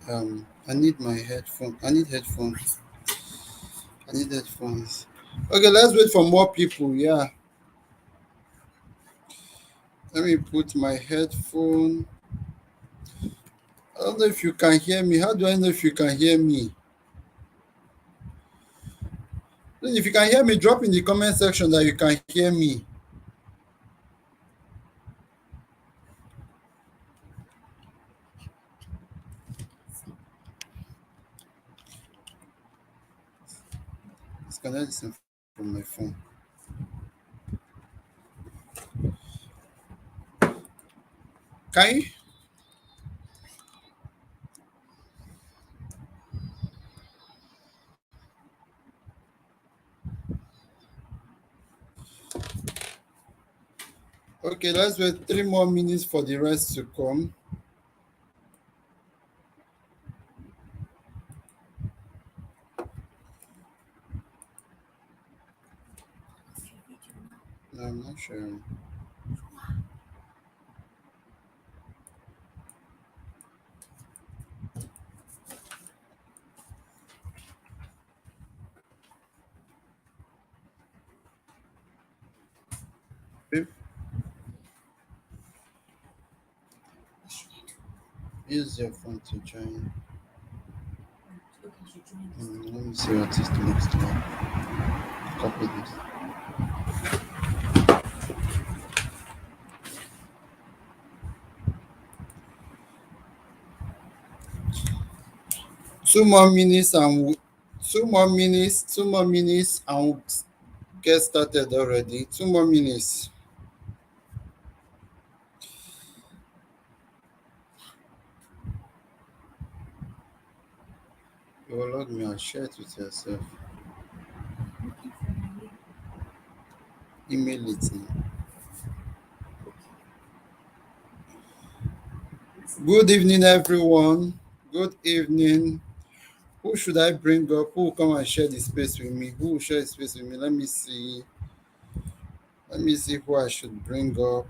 I need my headphone. I need headphones. I need headphones. Okay, let's wait for more people. Yeah. Let me put my headphone. I don't know if you can hear me. How do I know if you can hear me? If you can hear me, drop in the comment section that you can hear me. Disconnect this from my phone. Can you? Okay, let's wait 3 more minutes for the rest to come. No, I'm not sure. Babe, use your phone to join. Let me see what is the next one. Copy this. 2 more minutes and 2 more minutes. 2 more minutes and we'll get started already. 2 more minutes. You will log me and share it with yourself. Email it now. Good evening, everyone. Good evening. Who should I bring up? Who will come and share the space with me? Who will share the space with me? Let me see. Let me see who I should bring up.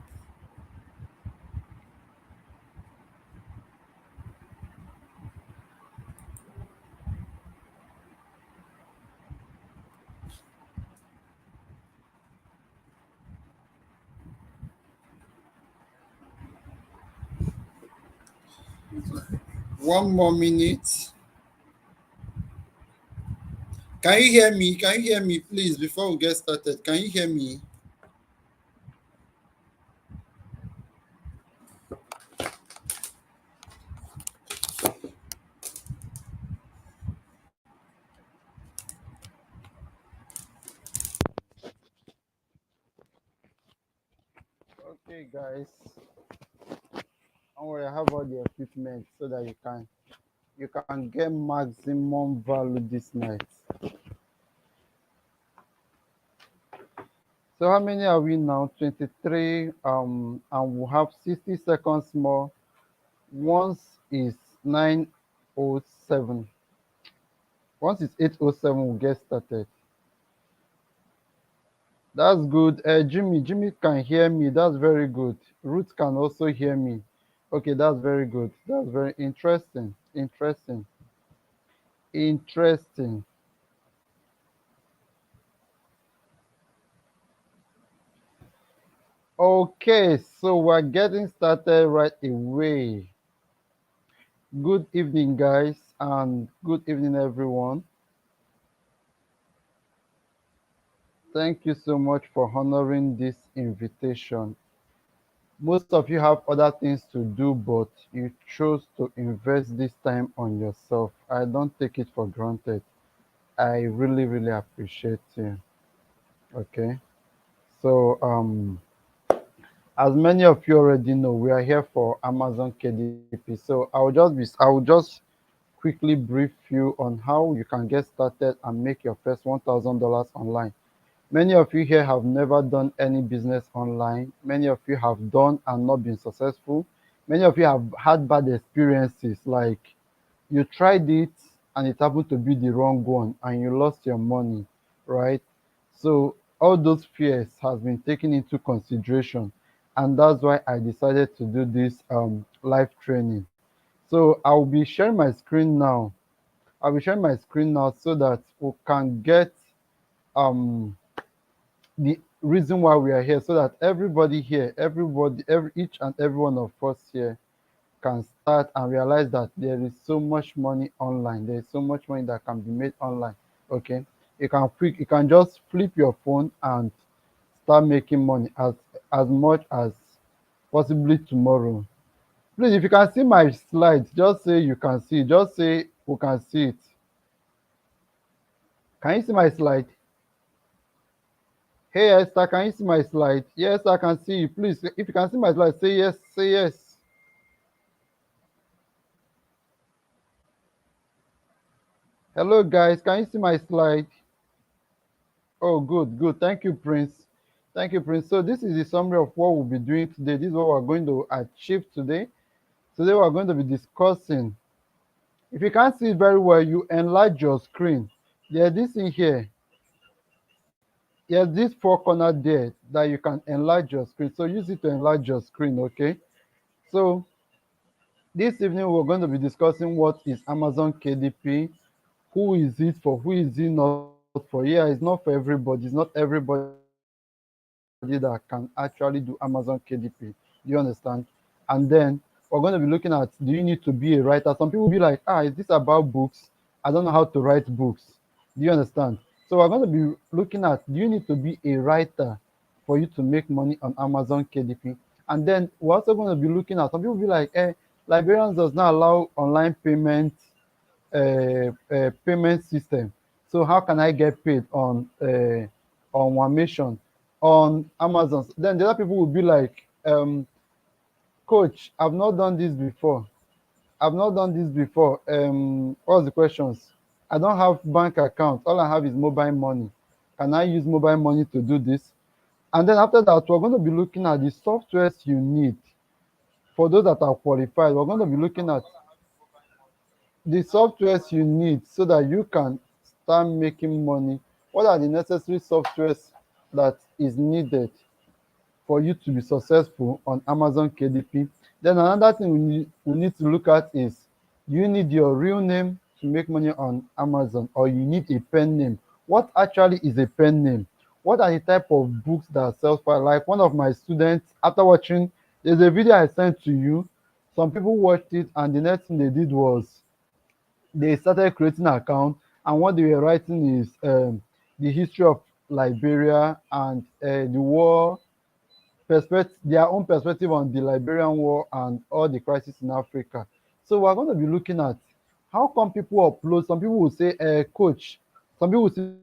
One more minute. Can you hear me? Can you hear me, please, before we get started? Can you hear me? Okay, guys. Don't worry, I have all the equipment so that you can get maximum value this night. So how many are we now? 23. And we'll have 60 seconds more. Once is 9:07. Once it's 8:07, we'll get started. That's good. Jimmy can hear me. That's very good. Ruth can also hear me. Okay, that's very good. That's very interesting. Interesting. Okay, so we're getting started right away. Good evening, guys, and good evening, everyone. Thank you so much for honoring this invitation. Most of you have other things to do, but you chose to invest this time on yourself. I don't take it for granted. I really, really appreciate you. Okay. So, as many of you already know, we are here for Amazon KDP. So I will just quickly brief you on how you can get started and make your first $1,000 online. Many of you here have never done any business online. Many of you have done and not been successful. Many of you have had bad experiences, like you tried it and it happened to be the wrong one and you lost your money, right? So all those fears has been taken into consideration, and that's why I decided to do this live training. So I'll be sharing my screen now. I'll be sharing my screen now so that we can get um the reason why we are here, so that everybody here, each and every one of us here can start and realize that there is so much money online. There is so much money that can be made online. Okay, you can just flip your phone and start making money as much as possibly tomorrow. Please, if you can see my slides, just say you can see. Just say we can see it. Can you see my slide? Hey Esther, can you see my slide? Yes, I can see you. Please, if you can see my slide, say yes, say yes. Hello guys, can you see my slide? Oh, good, good. Thank you, Prince. Thank you, Prince. So this is the summary of what we'll be doing today. This is what we're going to achieve today. Today we're going to be discussing. If you can't see it very well, you enlarge your screen. There's this in here. There's this four corner there that you can enlarge your screen. So use it to enlarge your screen, okay? So this evening we're going to be discussing what is Amazon KDP, who is it for, who is it not for. Yeah, it's not for everybody. It's not everybody that can actually do Amazon KDP. Do you understand? And then we're going to be looking at, do you need to be a writer? Some people will be like, is this about books? I don't know how to write books. Do you understand? So we're going to be looking at, do you need to be a writer for you to make money on Amazon KDP? And then we're also going to be looking at, some people will be like, Liberians does not allow online payment system. So how can I get paid on one mission on Amazon? Then the other people will be like, Coach, I've not done this before. I've not done this before. What's the questions? I don't have bank account. All I have is mobile money. Can I use mobile money to do this? And then after that, we're going to be looking at the softwares you need for those that are qualified. We're going to be looking at the softwares you need so that you can start making money. What are the necessary softwares that is needed for you to be successful on Amazon KDP? Then another thing we need to look at is, you need your real name to make money on Amazon, or you need a pen name. What actually is a pen name? What are the type of books that sell for? Like one of my students, after watching, there's a video I sent to you. Some people watched it and the next thing they did was they started creating an account, and what they were writing is the history of Liberia and the war perspective, their own perspective on the Liberian war and all the crisis in Africa. So we're going to be looking at how come people upload. Some people will say, coach, some people will see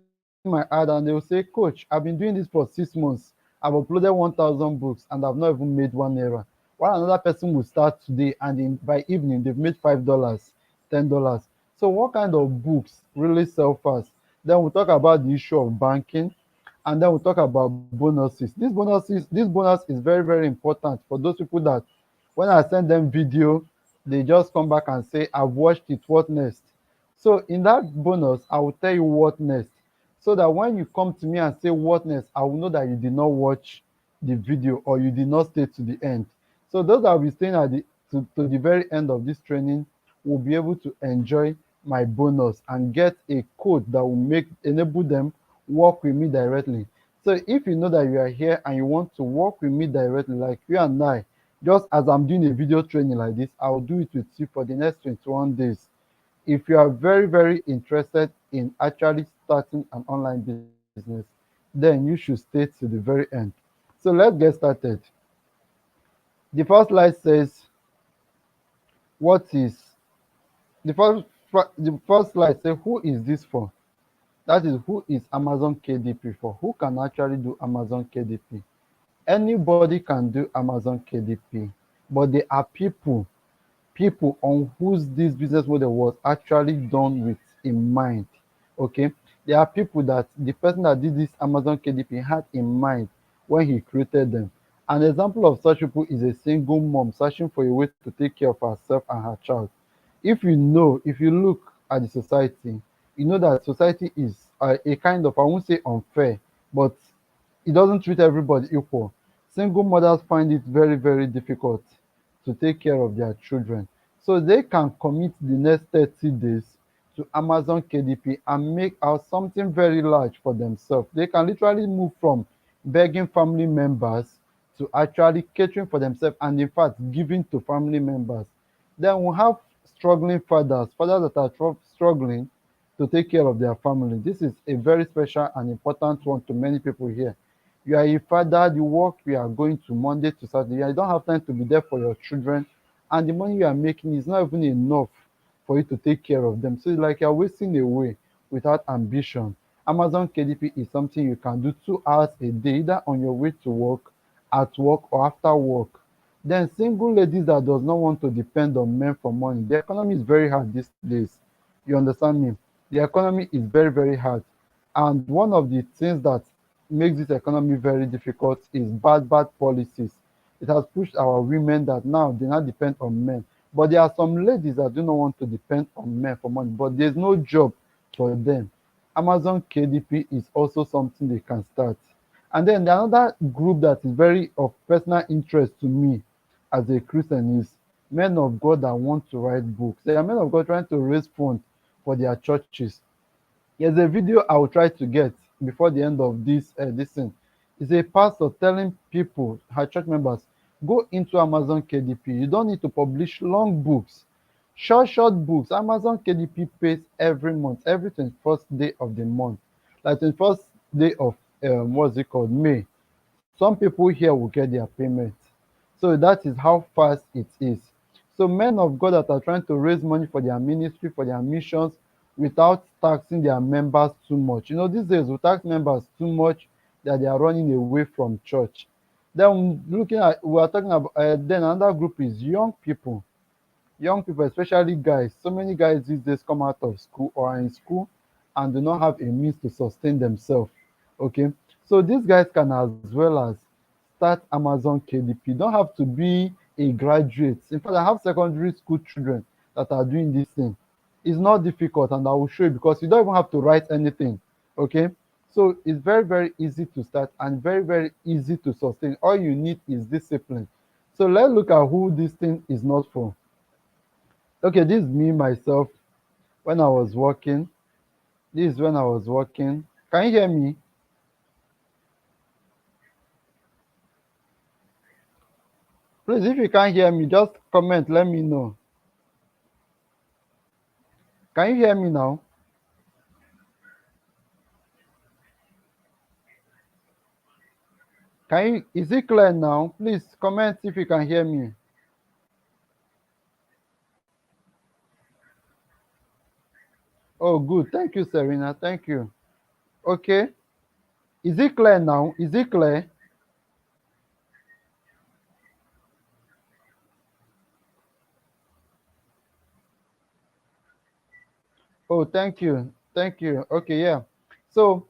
my ad and they will say, coach, I've been doing this for 6 months. I've uploaded 1,000 books and I've not even made one error. While another person will start today and by evening they've made $5, $10. So what kind of books really sell fast? Then we'll talk about the issue of banking, and then we'll talk about bonuses. This bonus is very, very important for those people that when I send them video, they just come back and say, I've watched it, what next? So in that bonus, I will tell you what next. So that when you come to me and say what next, I will know that you did not watch the video or you did not stay to the end. So those that will be staying at to the very end of this training will be able to enjoy my bonus and get a code that will enable them work with me directly. So if you know that you are here and you want to work with me directly, like you and I, just as I'm doing a video training like this, I'll do it with you for the next 21 days. If you are very, very interested in actually starting an online business, then you should stay to the very end. So let's get started. The first slide says, what is the first slide says, who is this for? That is, who is Amazon KDP for? Who can actually do Amazon KDP? Anybody can do Amazon KDP, but there are people on whose this business model was actually done with in mind. Okay, there are people that the person that did this Amazon KDP had in mind when he created them. An example of such people is a single mom searching for a way to take care of herself and her child. If you look at the society, you know that society is a kind of, I won't say unfair, but it doesn't treat everybody equal. Single mothers find it very, very difficult to take care of their children. So they can commit the next 30 days to Amazon KDP and make out something very large for themselves. They can literally move from begging family members to actually catering for themselves and, in fact, giving to family members. Then we have struggling fathers that are struggling to take care of their family. This is a very special and important one to many people here. You are a father, you work, you are going to Monday to Saturday, you don't have time to be there for your children, and the money you are making is not even enough for you to take care of them. So it's like you're wasting away without ambition. Amazon KDP is something you can do 2 hours a day, either on your way to work, at work, or after work. Then single ladies that does not want to depend on men for money. The economy is very hard these days. You understand me? The economy is very, very hard. And one of the things that makes this economy very difficult is bad policies. It has pushed our women that now they now depend on men. But there are some ladies that do not want to depend on men for money, but there's no job for them. Amazon KDP is also something they can start. And then the another group that is very of personal interest to me as a Christian is men of God that want to write books. There are men of God trying to raise funds for their churches. There's a video I will try to get before the end of this thing. It's a pastor telling people, her church members, go into Amazon KDP. You don't need to publish long books, short books. Amazon KDP pays every month, every 21st day of the month, like 21st day of what's it called, May. Some people here will get their payment. So that is how fast it is. So men of God that are trying to raise money for their ministry, for their missions, without taxing their members too much. You know, these days we tax members too much that they are running away from church. Then we are talking about, then another group is young people, especially guys. So many guys these days come out of school or are in school and do not have a means to sustain themselves. Okay, so these guys can as well as start Amazon KDP. You don't have to be a graduate. In fact, I have secondary school children that are doing this thing. It's not difficult, and I will show you because you don't even have to write anything. Okay, so it's very, very easy to start and very, very easy to sustain. All you need is discipline. So let's look at who this thing is not for. Okay, this is me myself when I was working. This is when I was working. Can you hear me? Please, if you can't hear me, just comment, let me know. Can you hear me now? Is it clear now? Please comment if you can hear me. Oh, good. Thank you, Serena. Thank you. Okay. Is it clear now? Is it clear? Oh, thank you. Thank you. Okay, yeah. So,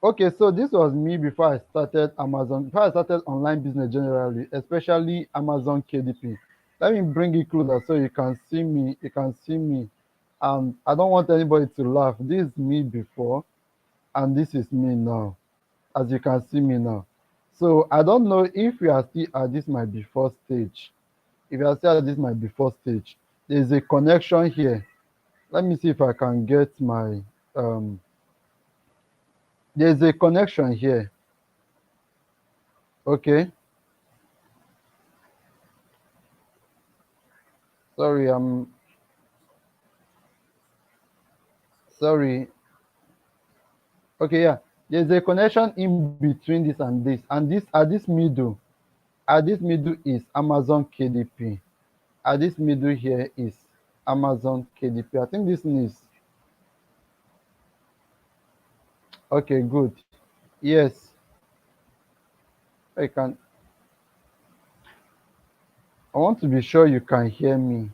okay, so this was me before I started Amazon, before I started online business generally, especially Amazon KDP. Let me bring it closer so you can see me. You can see me. I don't want anybody to laugh. This is me before, and this is me now, as you can see me now. So I don't know if we are still at this my before stage. If you are still at this my before stage, there's a connection here. Let me see if I can get my um. There's a connection here. Okay. Sorry, I'm sorry. Okay, yeah. There's a connection in between this and this, and this at this middle is Amazon KDP. At this middle here is Amazon KDP. I think this one is okay. Good. Yes, I can. I want to be sure you can hear me.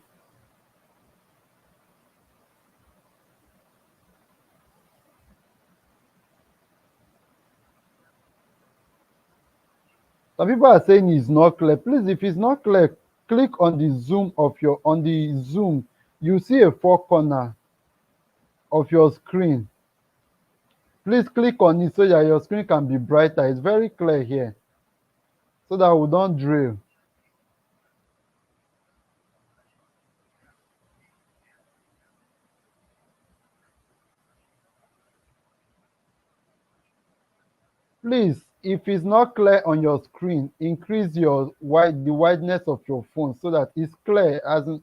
Some people are saying it's not clear. Please, if it's not clear, click on the zoom of your on the zoom. You see a four corner of your screen. Please click on it so that your screen can be brighter. It's very clear here, so that we don't drill. Please, if it's not clear on your screen, increase the wideness of your phone so that it's clear. As in,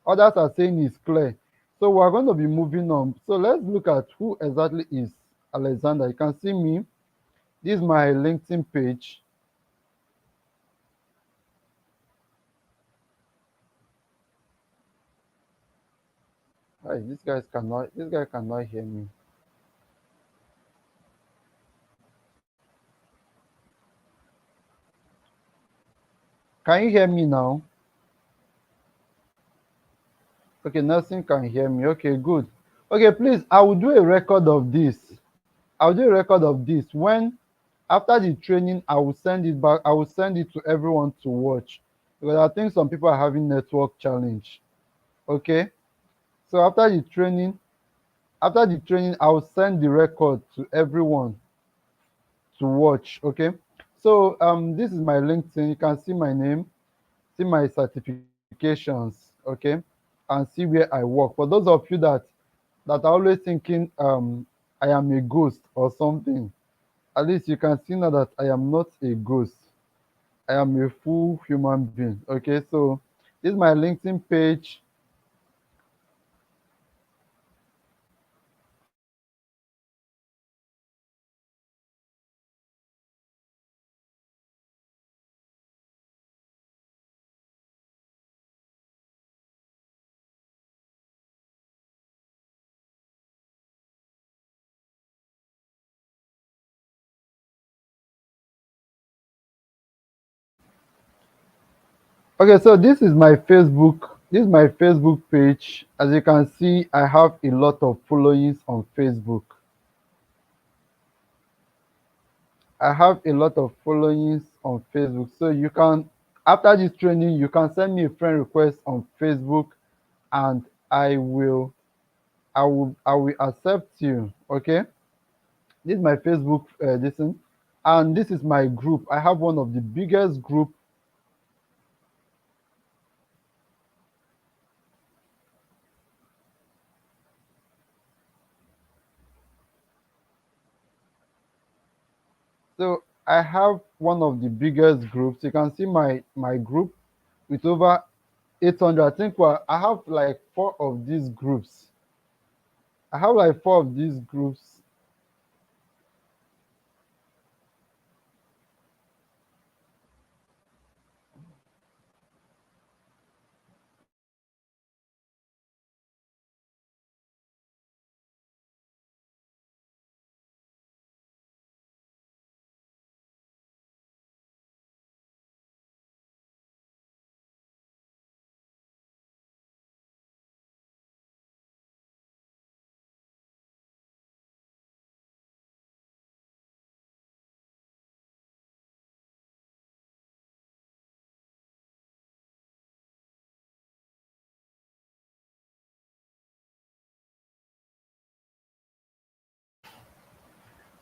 others are saying it's clear. So we're going to be moving on. So let's look at who exactly is Alexander. You can see me. This is my LinkedIn page. Hi, this guy cannot hear me. Can you hear me now? Okay, Nelson can hear me. Okay, good. Okay, please, I will do a record of this. I'll do a record of this. When after the training, I will send it back. I will send it to everyone to watch because I think some people are having network challenge. Okay. So after the training, I will send the record to everyone to watch. Okay. So this is my LinkedIn. You can see my name, see my certifications, okay, and see where I work. For those of you that are always thinking I am a ghost or something, at least you can see now that I am not a ghost. I am a full human being. Okay, so this is my LinkedIn page. Okay, so this is my Facebook. This is my Facebook page. As you can see, I have a lot of followings on Facebook. I have a lot of followings on Facebook. So you can, after this training, you can send me a friend request on Facebook, and I will accept you. Okay. This is my Facebook. And this is my group. I have one of the biggest group. So I have one of the biggest groups. You can see my group with over 800. I think I have like four of these groups. I have like four of these groups.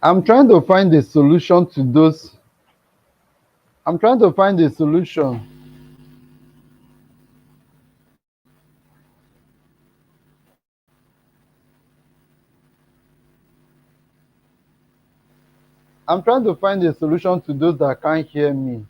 I'm trying to find a solution to those. I'm trying to find a solution. I'm trying to find a solution to those that can't hear me.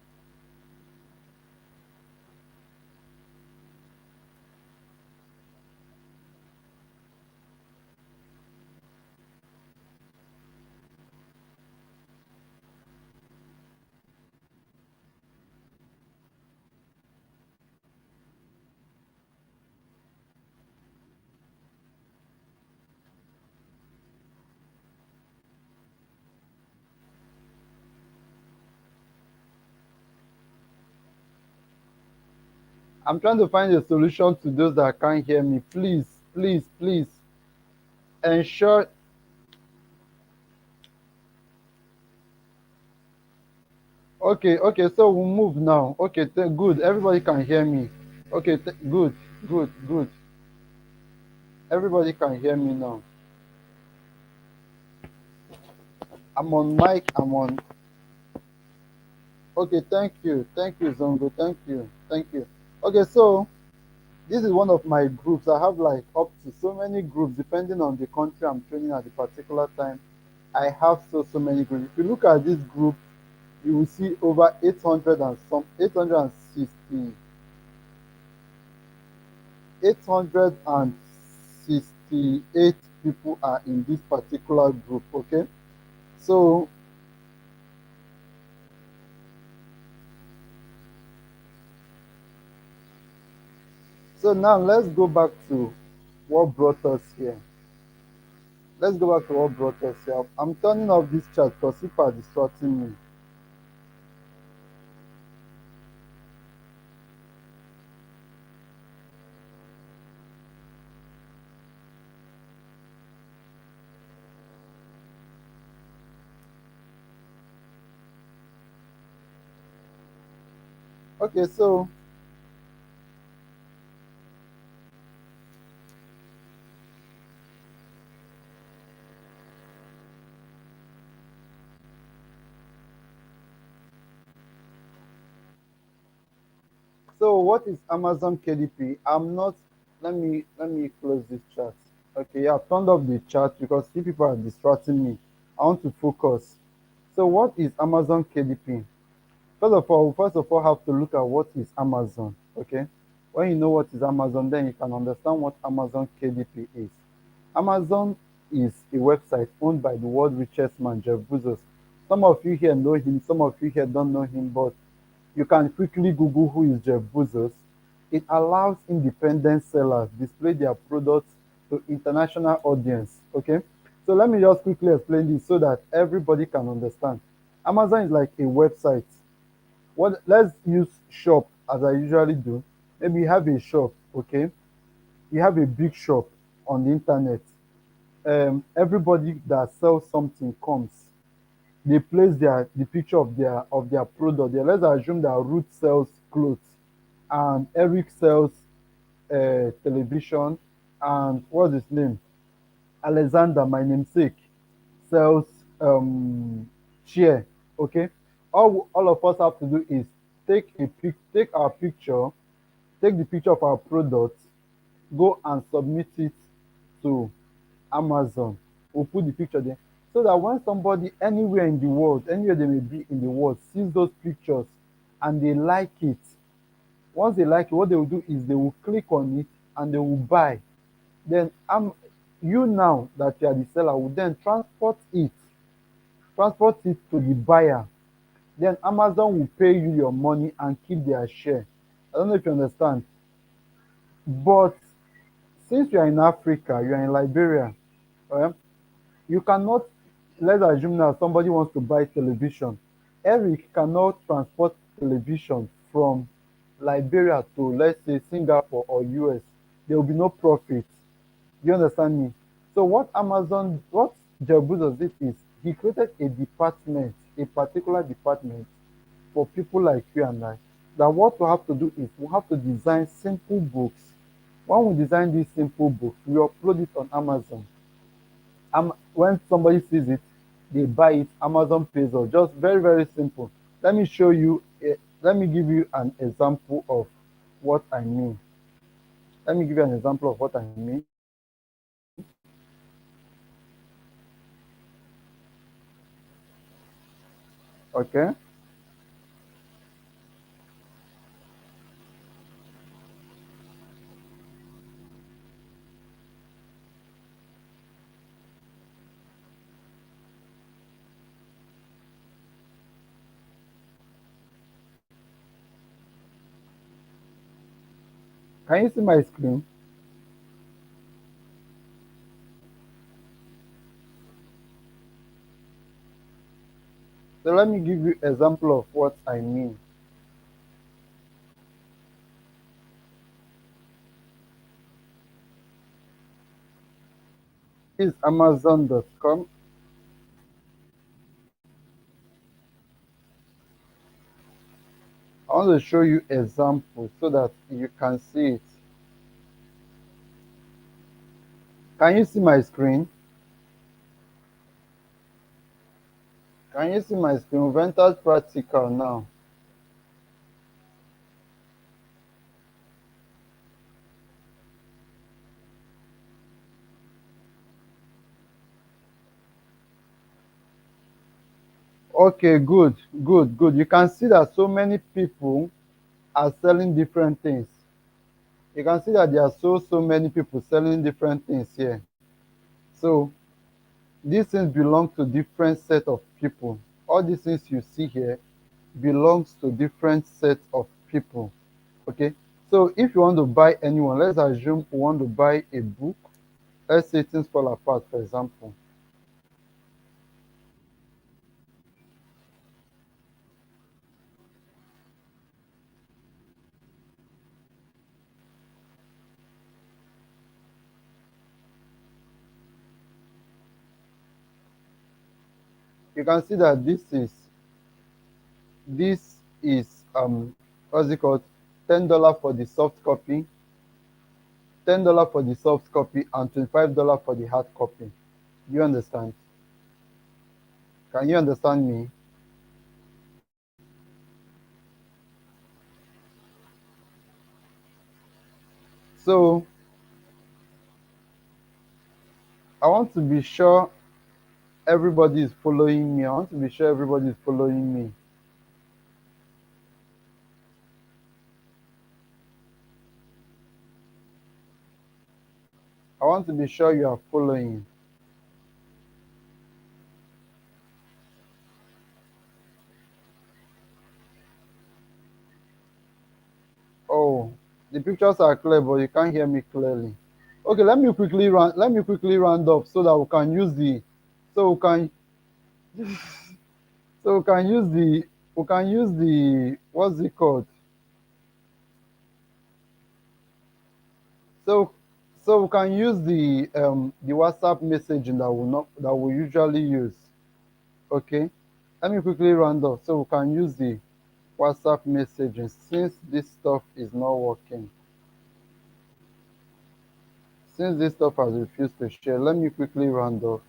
I'm trying to find a solution to those that can't hear me. Please, please, please ensure. Okay, okay, so we'll move now. Okay, good. Everybody can hear me. Okay, good, good, good. Everybody can hear me now. I'm on mic. I'm on. Okay, thank you, Zongo. Thank you, thank you. Okay, so this is one of my groups. I have like up to so many groups depending on the country I'm training at the particular time. I have so many groups. If you look at this group, you will see over 800 and some 860 868 people are in this particular group. Okay, so now let's go back to what brought us here. Let's go back to what brought us here. I'm turning off this chat because people are distracting me. Okay, so what is Amazon KDP? I'm not. Let me close this chat. Okay, yeah, I've turned off the chat because you people are distracting me. I want to focus. So what is Amazon KDP? First of all, have to look at what is Amazon. Okay, when you know what is Amazon, then you can understand what Amazon KDP is. Amazon is a website owned by the world richest man, Jeff Bezos. Some of you here know him, some of you here don't know him, but you can quickly Google who is Jeff Bezos. It allows independent sellers display their products to international audience. Okay, so let me just quickly explain this so that everybody can understand. Amazon is like a website. What Let's use shop as I usually do. Maybe you have a shop, okay? You have a big shop on the internet. Everybody that sells something comes. They place the picture of their product there. Let's assume that Ruth sells clothes and Eric sells television, and what's his name? Alexander, my namesake, sells chair. Okay, all of us have to do is take our picture, take the picture of our product, go and submit it to Amazon. We'll put the picture there so that when somebody anywhere in the world, anywhere they may be in the world, sees those pictures and they like it, once they like it, what they will do is they will click on it and they will buy. Then you now that you are the seller will then transport it to the buyer. Then Amazon will pay you your money and keep their share. I don't know if you understand. But since you are in Africa, you are in Liberia, right? You cannot, let's assume now somebody wants to buy television. Eric cannot transport television from Liberia to, let's say, Singapore or US. There will be no profit. You understand me? So what Jeff Bezos did is he created a department, a particular department for people like you and I. That what we have to do is we have to design simple books. When we design these simple books, we upload it on Amazon. When somebody sees it, they buy it. Amazon pays us. Just very very simple. Let me show you. Let me give you an example of what I mean. Let me give you an example of what I mean. Okay. Can you see my screen? So let me give you example of what I mean. is Amazon.com. I want to show you examples so that you can see it. Can you see my screen? Can you see my screen? We've entered practical now. Okay, good, good, good. You can see that so many people are selling different things. You can see that there are so many people selling different things here. So these things belong to different set of people. All these things you see here belongs to different set of people. Okay. So if you want to buy anyone, let's assume you want to buy a book. Let's say things fall apart, for example. You can see that this is what's it called? $10 for the soft copy, $10 for the soft copy, and $25 for the hard copy. Do you understand? Can you understand me? So I want to be sure everybody is following me. I want to be sure everybody is following me. I want to be sure you are following. Oh, the pictures are clear, but you can't hear me clearly. Okay, let me quickly round up so that we can use the so we can so we can use the what's it called? So we can use the WhatsApp messaging that we usually use. Okay. Let me quickly round up so we can use the WhatsApp messaging since this stuff is not working. Since this stuff has refused to share, let me quickly round up.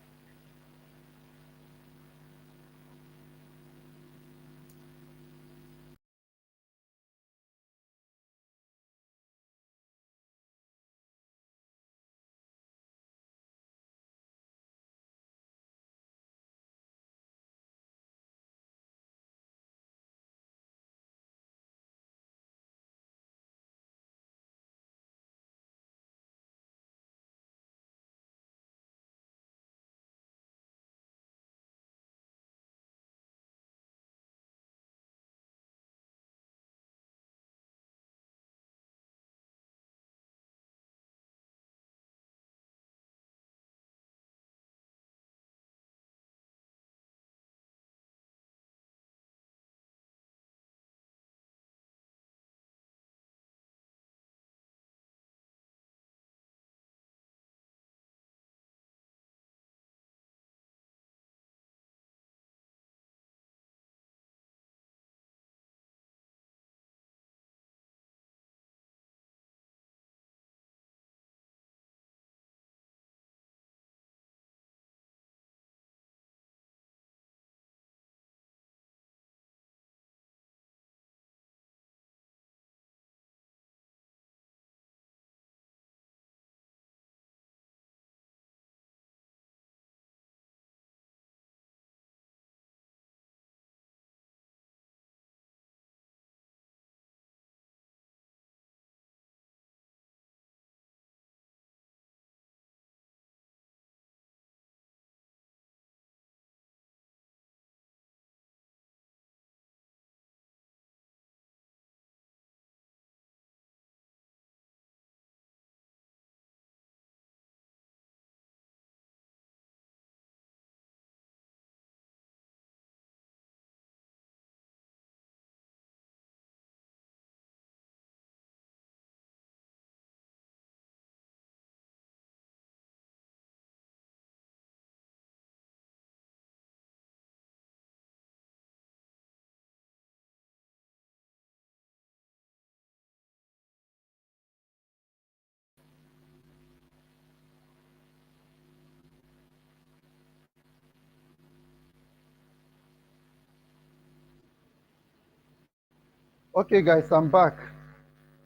Okay, guys, I'm back,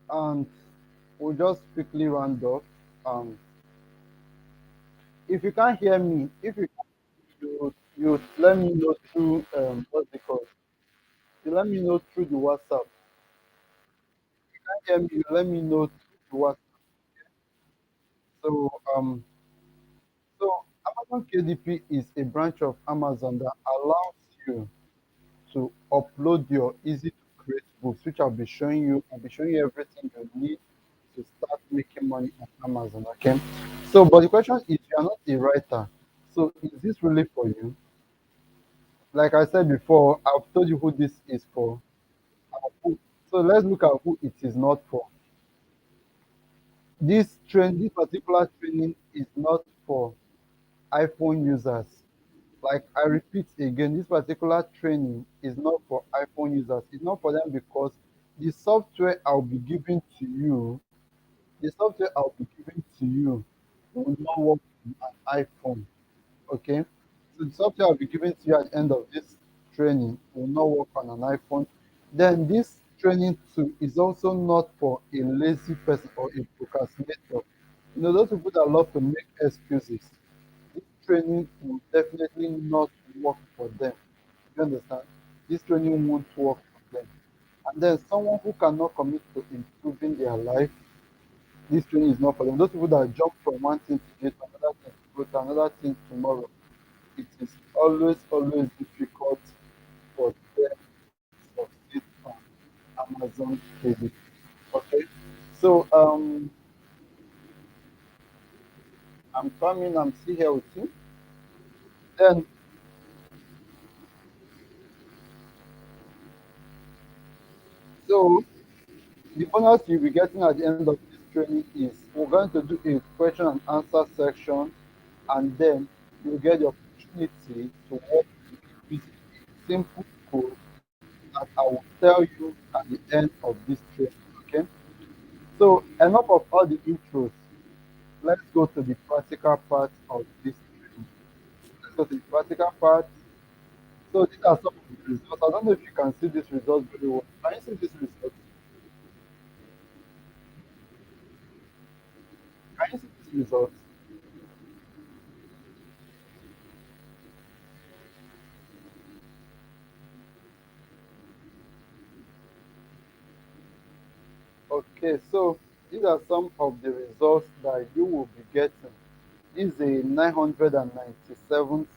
and we'll just quickly round up. Um, if you can't hear me, if you let me know through what's it called? You let me know through the WhatsApp. You can't hear me, you let me know through the WhatsApp. So so Amazon KDP is a branch of Amazon that allows you to upload your easy to create books, which I'll be showing you. I'll be showing you everything you need to start making money on Amazon. Okay. So, but the question is, you are not a writer. So, is this really for you? Like I said before, I've told you who this is for. So let's look at who it is not for. This particular training is not for iPhone users. Like I repeat again, this particular training is not for iPhone users. It's not for them because the software I'll be giving to you, the software I'll be giving to you will not work on an iPhone. Okay? So the software I'll be giving to you at the end of this training will not work on an iPhone. Then this training too is also not for a lazy person or a procrastinator. You know, those people that love to make excuses, this training will definitely not work for them. You understand? This training won't work for them. And then someone who cannot commit to improving their life, this training is not for them. Those people that jump from one thing today to another thing to go to another thing tomorrow, it is always difficult for them to succeed on Amazon KDP. Okay. So I'm coming, I'm still here with you. Then so the bonus you'll be getting at the end of this training is we're going to do a question and answer section, and then you'll get the opportunity to work with a simple code that I will tell you at the end of this training. Okay. So enough of all the intros. Let's go to the practical part of this training. Let's go to the practical part. So these are some of the results. I don't know if you can see these results very well. Can you see these results? Can you see these results? Okay, so these are some of the results that you will be getting. This is a 997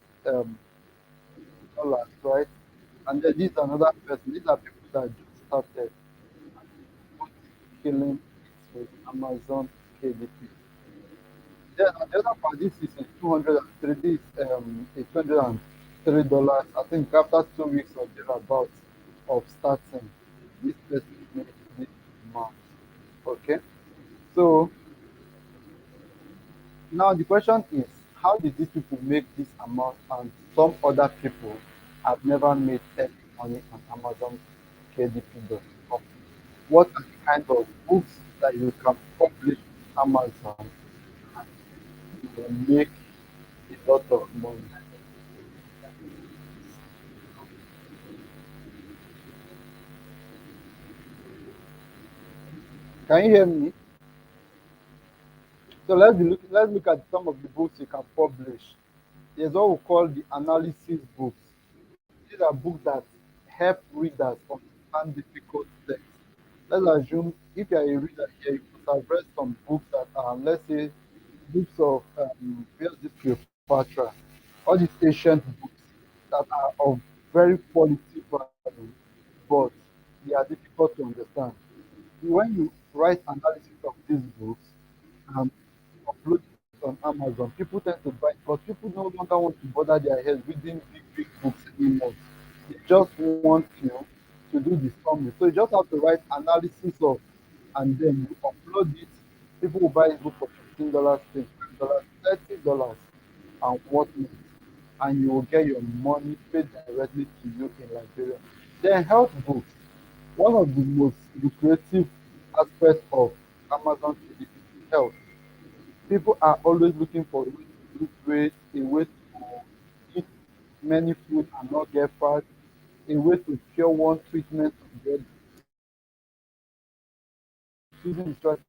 dollars, right? And then this is another person. These are people that just started killing it with Amazon KDP. Then on the other part, this is a 203. This a $203. I think after 2 weeks or thereabouts of starting, this person made this amount. Okay, so now the question is, how did these people make this amount and some other people have never made any money on Amazon KDP.com? What are the kind of books that you can publish on Amazon and you will make a lot of money? Can you hear me? So let's look at some of the books you can publish. There's what we call the analysis books. These are books that help readers understand difficult text. Let's assume if you are a reader here, you must have read some books that are, let's say, books of where's this Cleopatra, all these ancient books that are of very quality value, but they are difficult to understand. When you write analysis of these books and upload it on Amazon, people tend to buy it because people no longer want to bother their heads reading big books anymore. They just want you to do the summary. So you just have to write analysis of, and then you upload it. People will buy it book for $15, $25, $30, and whatnot, and you will get your money paid directly to you in Liberia. Then health books. One of the most lucrative aspects of Amazon is health. People are always looking for a way to lose weight, a way to eat many food and not get fat, a way to cure one treatment or the other. using the strategy.